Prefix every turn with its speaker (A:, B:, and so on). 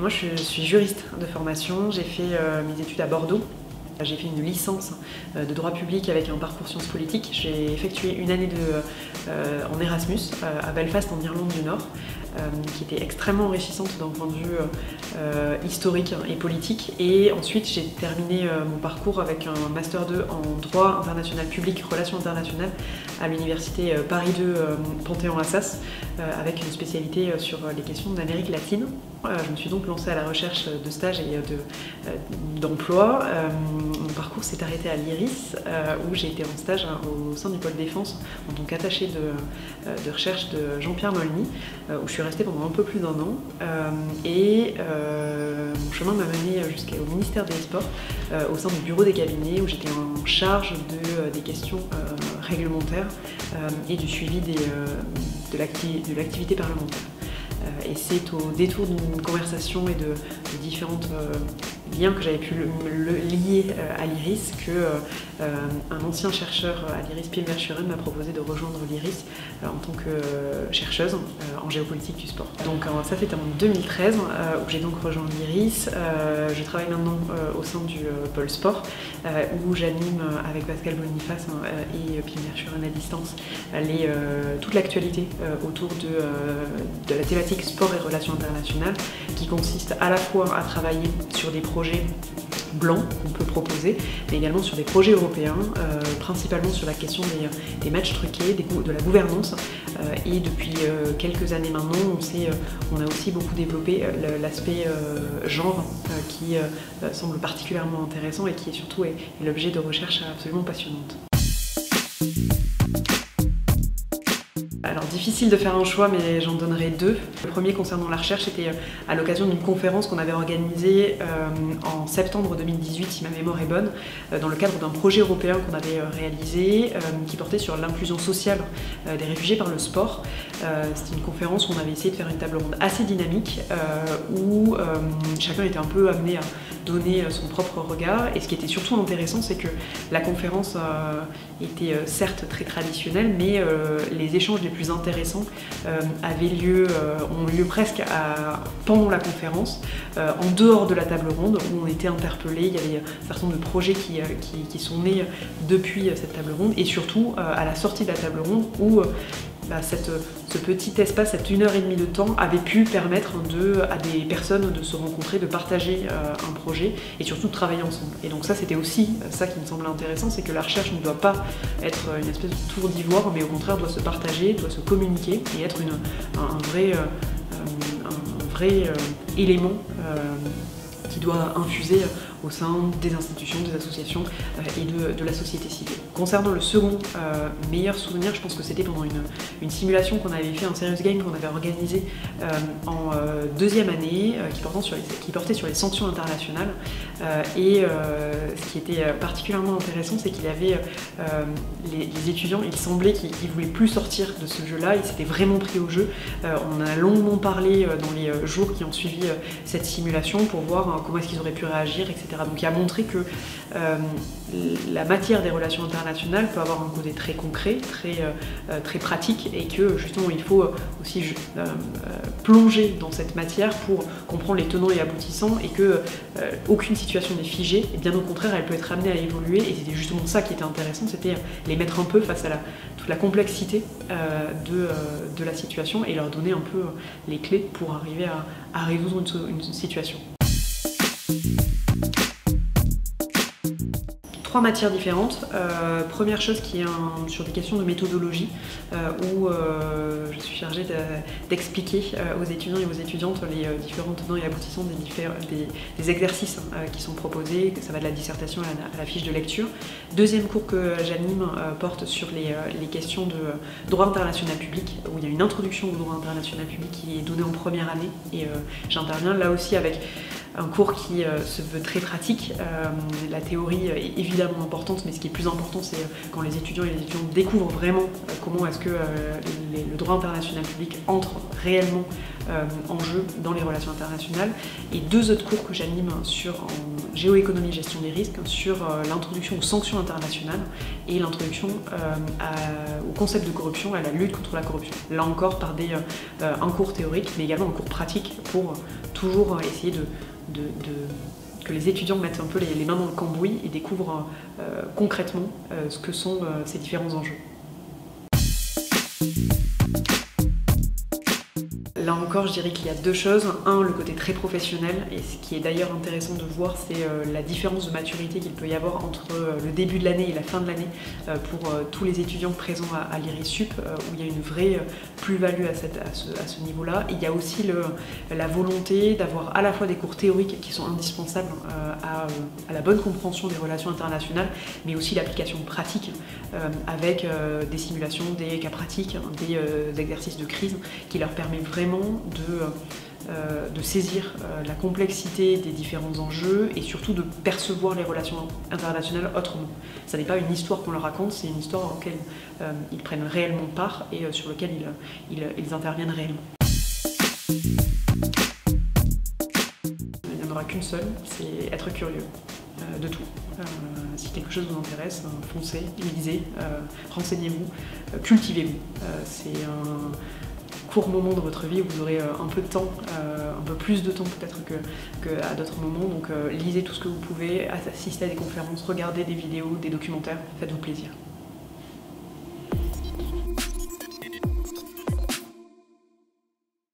A: Moi je suis juriste de formation, j'ai fait mes études à Bordeaux. J'ai fait une licence de droit public avec un parcours sciences politiques. J'ai effectué une année en Erasmus à Belfast en Irlande du Nord, qui était extrêmement enrichissante d'un point de vue historique et politique. Et ensuite j'ai terminé mon parcours avec un Master 2 en droit international public, relations internationales à l'université Paris 2 Panthéon-Assas, avec une spécialité sur les questions d'Amérique latine. Je me suis donc lancée à la recherche de stages et d'emploi. Mon parcours s'est arrêté à l'IRIS, où j'ai été en stage au sein du pôle défense en tant qu'attachée de recherche de Jean-Pierre Molny, où je suis restée pendant un peu plus d'1 an. Mon chemin m'a menée jusqu'au ministère des Sports, au sein du bureau des cabinets, où j'étais en charge des questions réglementaires et du suivi de l'activité parlementaire. Et c'est au détour d'une conversation et de différents liens que j'avais pu lier à l'IRIS qu'un ancien chercheur à l'IRIS, Pim Verschuren, m'a proposé de rejoindre l'IRIS en tant que chercheuse en géopolitique du sport. Donc ça c'était en 2013 où j'ai donc rejoint l'IRIS. Je travaille maintenant au sein du pôle sport où j'anime avec Pascal Boniface et Pim Verschuren à distance toute l'actualité autour de la thématique sport et relations internationales, qui consiste à la fois à travailler sur des projets blancs qu'on peut proposer, mais également sur des projets européens, principalement sur la question des matchs truqués, de la gouvernance. Et depuis quelques années maintenant, on a aussi beaucoup développé l'aspect genre qui semble particulièrement intéressant et qui surtout est l'objet de recherches absolument passionnantes. Alors difficile de faire un choix, mais j'en donnerai deux. Le premier concernant la recherche était à l'occasion d'une conférence qu'on avait organisée en septembre 2018, si ma mémoire est bonne, dans le cadre d'un projet européen qu'on avait réalisé qui portait sur l'inclusion sociale des réfugiés par le sport. C'était une conférence où on avait essayé de faire une table ronde assez dynamique où chacun était un peu amené à donner son propre regard. Et ce qui était surtout intéressant, c'est que la conférence était certes très traditionnelle, mais les échanges les plus intéressants ont lieu presque pendant la conférence, en dehors de la table ronde, où on était interpellés. Il y avait un certain nombre de projets qui sont nés depuis cette table ronde, et surtout à la sortie de la table ronde, où ce petit espace, cette 1h30 de temps, avait pu permettre à des personnes de se rencontrer, de partager un projet et surtout de travailler ensemble. Et donc ça, c'était aussi ça qui me semblait intéressant, c'est que la recherche ne doit pas être une espèce de tour d'ivoire, mais au contraire doit se partager, doit se communiquer et être un vrai élément qui doit infuser au sein des institutions, des associations et de la société civile. Concernant le second meilleur souvenir, je pense que c'était pendant une simulation qu'on avait fait, un serious game qu'on avait organisé en deuxième année, qui portait sur les sanctions internationales. Ce qui était particulièrement intéressant, c'est qu'il y avait les étudiants, il semblait qu'ils ne voulaient plus sortir de ce jeu-là, ils s'étaient vraiment pris au jeu. On en a longuement parlé dans les jours qui ont suivi cette simulation pour voir comment est-ce qu'ils auraient pu réagir, etc. Donc il a montré que la matière des relations internationales peut avoir un côté très concret, très pratique, et que justement il faut aussi plonger dans cette matière pour comprendre les tenants et aboutissants, et que aucune situation n'est figée, et bien au contraire elle peut être amenée à évoluer. Et c'était justement ça qui était intéressant, c'était les mettre un peu face à toute la complexité de la situation et leur donner un peu les clés pour arriver à résoudre une situation. 3 matières différentes. Première chose qui est sur des questions de méthodologie, où je suis chargée d'expliquer aux étudiants et aux étudiantes les différents tenants et aboutissants des exercices qui sont proposés. Ça va de la dissertation à la fiche de lecture. Deuxième cours que j'anime porte sur les questions de droit international public, où il y a une introduction au droit international public qui est donnée en première année, et j'interviens là aussi avec un cours qui se veut très pratique. La théorie est évidemment importante, mais ce qui est plus important, c'est quand les étudiants et les étudiantes découvrent vraiment comment est-ce que le droit international public entre réellement en jeu dans les relations internationales. Et 2 autres cours que j'anime en géoéconomie et gestion des risques, sur l'introduction aux sanctions internationales, et l'introduction au concept de corruption, à la lutte contre la corruption. Là encore par un cours théorique, mais également un cours pratique pour toujours essayer que les étudiants mettent un peu les mains dans le cambouis et découvrent concrètement ce que sont ces différents enjeux. Là encore, je dirais qu'il y a deux choses. Un, le côté très professionnel, et ce qui est d'ailleurs intéressant de voir, c'est la différence de maturité qu'il peut y avoir entre le début de l'année et la fin de l'année pour tous les étudiants présents à l'IRISUP, où il y a une vraie plus-value à ce niveau-là. Et il y a aussi la volonté d'avoir à la fois des cours théoriques qui sont indispensables à la bonne compréhension des relations internationales, mais aussi l'application pratique avec des simulations, des cas pratiques, des exercices de crise qui leur permet vraiment de saisir la complexité des différents enjeux et surtout de percevoir les relations internationales autrement. Ça n'est pas une histoire qu'on leur raconte, c'est une histoire dans laquelle ils prennent réellement part et sur laquelle ils interviennent réellement. Il n'y en aura qu'une seule, c'est être curieux de tout. Si quelque chose vous intéresse, foncez, lisez, renseignez-vous, cultivez-vous. C'est un court moment de votre vie où vous aurez un peu de temps, un peu plus de temps peut-être qu'à d'autres moments. Donc lisez tout ce que vous pouvez, assistez à des conférences, regardez des vidéos, des documentaires, faites-vous plaisir.